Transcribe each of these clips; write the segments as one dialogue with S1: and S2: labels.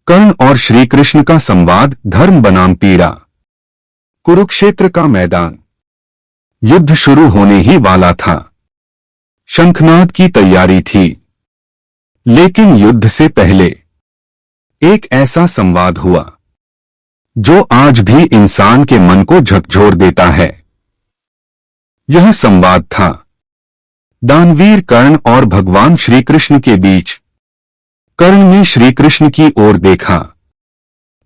S1: कर्ण और श्री कृष्ण का संवाद, धर्म बनाम पीड़ा। कुरुक्षेत्र का मैदान। युद्ध शुरू होने ही वाला था। शंखनाद की तैयारी थी। लेकिन युद्ध से पहले एक ऐसा संवाद हुआ जो आज भी इंसान के मन को झकझोर देता है। यह संवाद था दानवीर कर्ण और भगवान श्री कृष्ण के बीच। कर्ण ने श्री कृष्ण की ओर देखा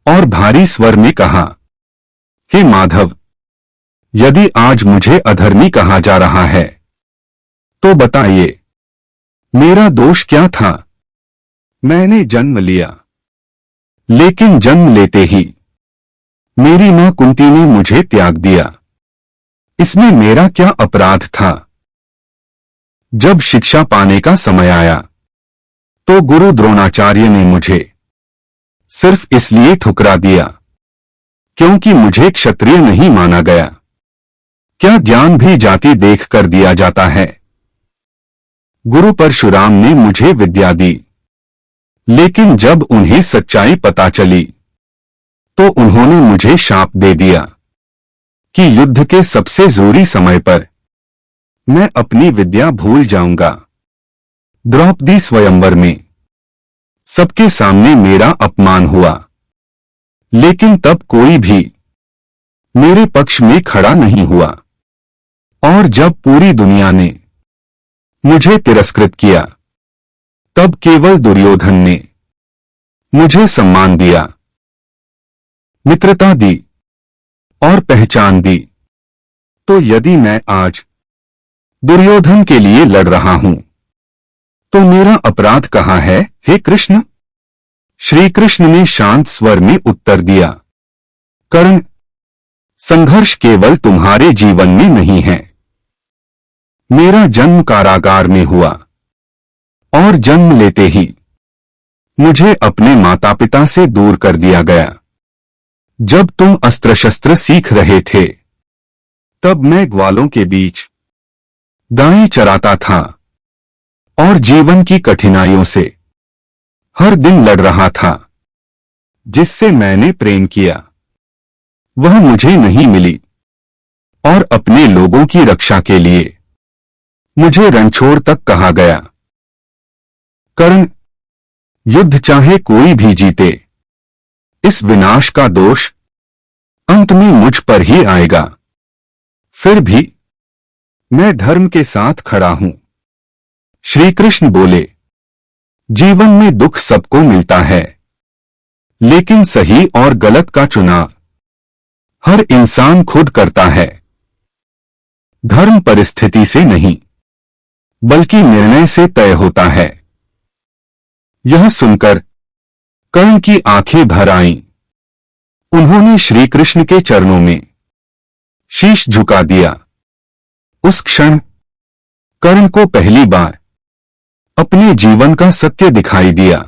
S1: और भारी स्वर में कहा, हे माधव, यदि आज मुझे अधर्मी कहा जा रहा है तो बताइए, मेरा दोष क्या था? मैंने जन्म लिया, लेकिन जन्म लेते ही मेरी मां कुंती ने मुझे त्याग दिया। इसमें मेरा क्या अपराध था? जब शिक्षा पाने का समय आया तो गुरु द्रोणाचार्य ने मुझे सिर्फ इसलिए ठुकरा दिया क्योंकि मुझे क्षत्रिय नहीं माना गया। क्या ज्ञान भी जाति देखकर दिया जाता है? गुरु परशुराम ने मुझे विद्या दी, लेकिन जब उन्हें सच्चाई पता चली तो उन्होंने मुझे शाप दे दिया कि युद्ध के सबसे जरूरी समय पर मैं अपनी विद्या भूल जाऊंगा। द्रौपदी स्वयंवर में सबके सामने मेरा अपमान हुआ, लेकिन तब कोई भी मेरे पक्ष में खड़ा नहीं हुआ। और जब पूरी दुनिया ने मुझे तिरस्कृत किया, तब केवल दुर्योधन ने मुझे सम्मान दिया, मित्रता दी और पहचान दी। तो यदि मैं आज दुर्योधन के लिए लड़ रहा हूं तो मेरा अपराध कहां है, हे कृष्ण? श्री कृष्ण ने शांत स्वर में उत्तर दिया, कर्ण, संघर्ष केवल तुम्हारे जीवन में नहीं है। मेरा जन्म कारागार में हुआ और जन्म लेते ही मुझे अपने माता पिता से दूर कर दिया गया। जब तुम अस्त्र शस्त्र सीख रहे थे तब मैं ग्वालों के बीच गायें चराता था और जीवन की कठिनाइयों से हर दिन लड़ रहा था। जिससे मैंने प्रेम किया वह मुझे नहीं मिली और अपने लोगों की रक्षा के लिए मुझे रणछोड़ तक कहा गया। कर्ण, युद्ध चाहे कोई भी जीते, इस विनाश का दोष अंत में मुझ पर ही आएगा। फिर भी मैं धर्म के साथ खड़ा हूं। श्री कृष्ण बोले, जीवन में दुख सबको मिलता है, लेकिन सही और गलत का चुनाव हर इंसान खुद करता है। धर्म परिस्थिति से नहीं, बल्कि निर्णय से तय होता है। यह सुनकर कर्ण की आंखें भर आईं। उन्होंने श्री कृष्ण के चरणों में शीश झुका दिया। उस क्षण कर्ण को पहली बार अपने जीवन का सत्य दिखाई दिया।